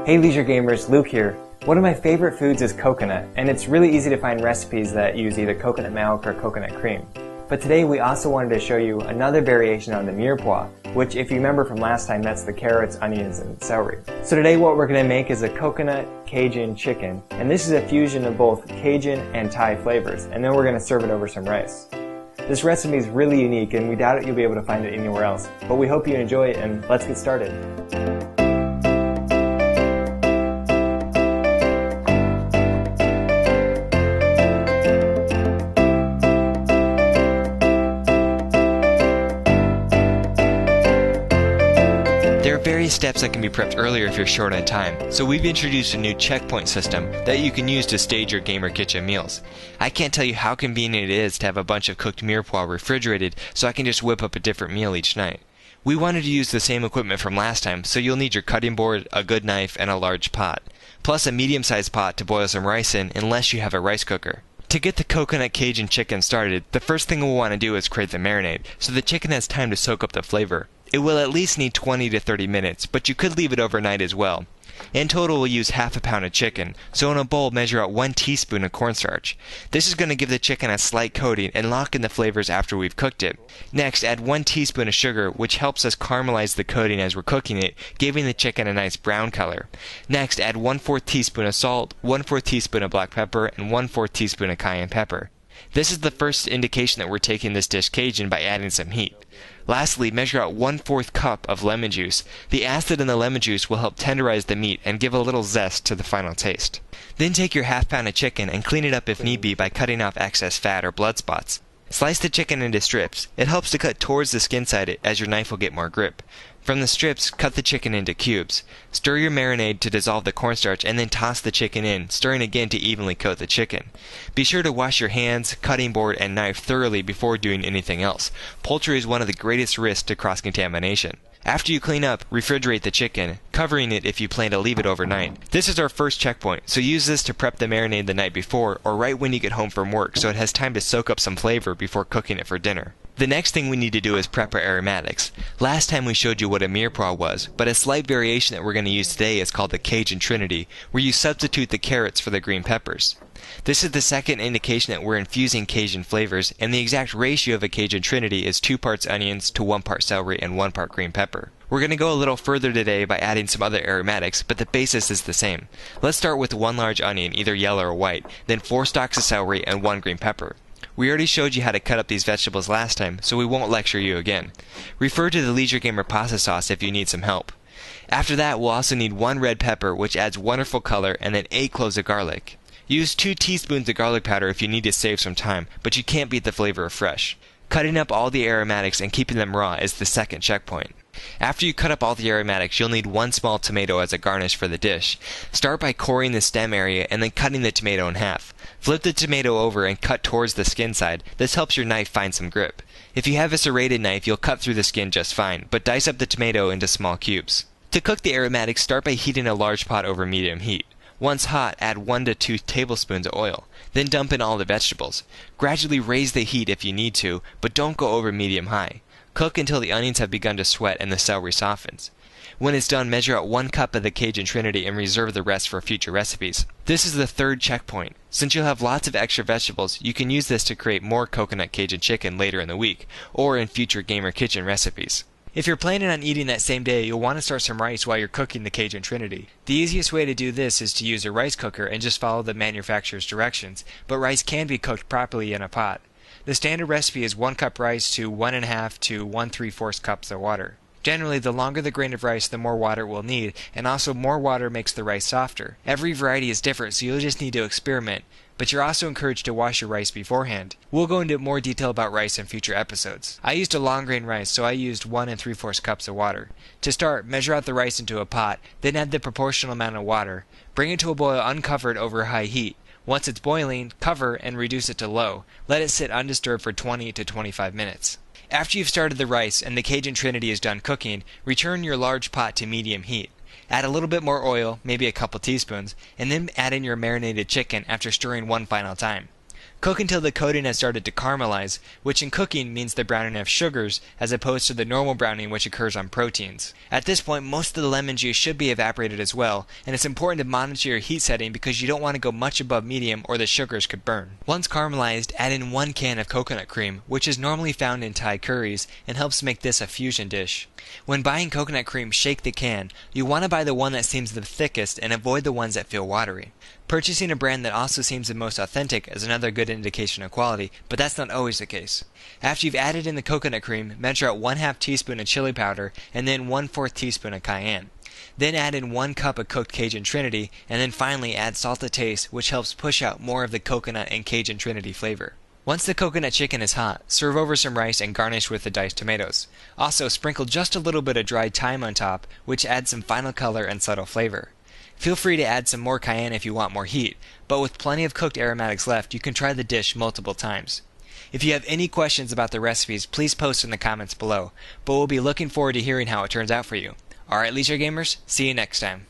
Hey Leisure Gamers, Luke here. One of my favorite foods is coconut, and it's really easy to find recipes that use either coconut milk or coconut cream. But today we also wanted to show you another variation on the Mirepoix, which if you remember from last time, that's the carrots, onions, and celery. So today what we're going to make is a coconut Cajun chicken, and this is a fusion of both Cajun and Thai flavors, and then we're going to serve it over some rice. This recipe is really unique, and we doubt it you'll be able to find it anywhere else, but we hope you enjoy it, and let's get started. There are various steps that can be prepped earlier if you're short on time, so we've introduced a new checkpoint system that you can use to stage your GamerKitchen meals. I can't tell you how convenient it is to have a bunch of cooked Mirepoix refrigerated so I can just whip up a different meal each night. We wanted to use the same equipment from last time, so you'll need your cutting board, a good knife, and a large pot, plus a medium-sized pot to boil some rice in unless you have a rice cooker. To get the coconut Cajun chicken started, the first thing we'll want to do is create the marinade, so the chicken has time to soak up the flavor. It will at least need 20 to 30 minutes, but you could leave it overnight as well. In total, we'll use half a pound of chicken, so in a bowl measure out 1 teaspoon of cornstarch. This is going to give the chicken a slight coating and lock in the flavors after we've cooked it. Next, add 1 teaspoon of sugar, which helps us caramelize the coating as we're cooking it, giving the chicken a nice brown color. Next, add 1/4 teaspoon of salt, 1/4 teaspoon of black pepper, and 1/4 teaspoon of cayenne pepper. This is the first indication that we're taking this dish Cajun by adding some heat. Lastly, measure out 1/4 cup of lemon juice. The acid in the lemon juice will help tenderize the meat and give a little zest to the final taste. Then take your half pound of chicken and clean it up if need be by cutting off excess fat or blood spots. Slice the chicken into strips. It helps to cut towards the skin side as your knife will get more grip. From the strips, cut the chicken into cubes. Stir your marinade to dissolve the cornstarch and then toss the chicken in, stirring again to evenly coat the chicken. Be sure to wash your hands, cutting board, and knife thoroughly before doing anything else. Poultry is one of the greatest risks to cross-contamination. After you clean up, refrigerate the chicken, covering it if you plan to leave it overnight. This is our first checkpoint, so use this to prep the marinade the night before or right when you get home from work so it has time to soak up some flavor before cooking it for dinner. The next thing we need to do is prep our aromatics. Last time we showed you what a Mirepoix was, but a slight variation that we're going to use today is called the Cajun Trinity, where you substitute the carrots for the green peppers. This is the second indication that we're infusing Cajun flavors, and the exact ratio of a Cajun Trinity is 2 parts onions to 1 part celery and 1 part green pepper. We're going to go a little further today by adding some other aromatics, but the basis is the same. Let's start with 1 large onion, either yellow or white, then 4 stalks of celery and 1 green pepper. We already showed you how to cut up these vegetables last time, so we won't lecture you again. Refer to the Leisure Gamer pasta sauce if you need some help. After that, we'll also need 1 red pepper, which adds wonderful color, and then 8 cloves of garlic. Use 2 teaspoons of garlic powder if you need to save some time, but you can't beat the flavor of fresh. Cutting up all the aromatics and keeping them raw is the second checkpoint. After you cut up all the aromatics, you'll need 1 small tomato as a garnish for the dish. Start by coring the stem area and then cutting the tomato in half. Flip the tomato over and cut towards the skin side. This helps your knife find some grip. If you have a serrated knife, you'll cut through the skin just fine, but dice up the tomato into small cubes. To cook the aromatics, start by heating a large pot over medium heat. Once hot, add 1 to 2 tablespoons of oil. Then dump in all the vegetables. Gradually raise the heat if you need to, but don't go over medium-high. Cook until the onions have begun to sweat and the celery softens. When it's done, measure out 1 cup of the Cajun Trinity and reserve the rest for future recipes. This is the third checkpoint. Since you'll have lots of extra vegetables, you can use this to create more coconut Cajun chicken later in the week, or in future GamerKitchen recipes. If you're planning on eating that same day, you'll want to start some rice while you're cooking the Cajun Trinity. The easiest way to do this is to use a rice cooker and just follow the manufacturer's directions, but rice can be cooked properly in a pot. The standard recipe is 1 cup rice to 1½ to 1¾ cups of water. Generally, the longer the grain of rice, the more water it will need, and also more water makes the rice softer. Every variety is different, so you'll just need to experiment, but you're also encouraged to wash your rice beforehand. We'll go into more detail about rice in future episodes. I used a long grain rice, so I used 1 3/4 cups of water. To start, measure out the rice into a pot, then add the proportional amount of water. Bring it to a boil uncovered over high heat. Once it's boiling, cover and reduce it to low. Let it sit undisturbed for 20 to 25 minutes. After you've started the rice and the Cajun Trinity is done cooking, return your large pot to medium heat. Add a little bit more oil, maybe a couple teaspoons, and then add in your marinated chicken after stirring 1 final time. Cook until the coating has started to caramelize, which in cooking means the browning of sugars as opposed to the normal browning which occurs on proteins. At this point, most of the lemon juice should be evaporated as well, and it's important to monitor your heat setting because you don't want to go much above medium or the sugars could burn. Once caramelized, add in 1 can of coconut cream, which is normally found in Thai curries and helps make this a fusion dish. When buying coconut cream, shake the can. You want to buy the one that seems the thickest and avoid the ones that feel watery. Purchasing a brand that also seems the most authentic is another good indication of quality, but that's not always the case. After you've added in the coconut cream, measure out 1/2 teaspoon of chili powder and then 1/4 teaspoon of cayenne. Then add in 1 cup of cooked Cajun Trinity, and then finally add salt to taste, which helps push out more of the coconut and Cajun Trinity flavor. Once the coconut chicken is hot, serve over some rice and garnish with the diced tomatoes. Also, sprinkle just a little bit of dried thyme on top, which adds some final color and subtle flavor. Feel free to add some more cayenne if you want more heat, but with plenty of cooked aromatics left, you can try the dish multiple times. If you have any questions about the recipes, please post in the comments below, but we'll be looking forward to hearing how it turns out for you. Alright, Leisure Gamers, see you next time.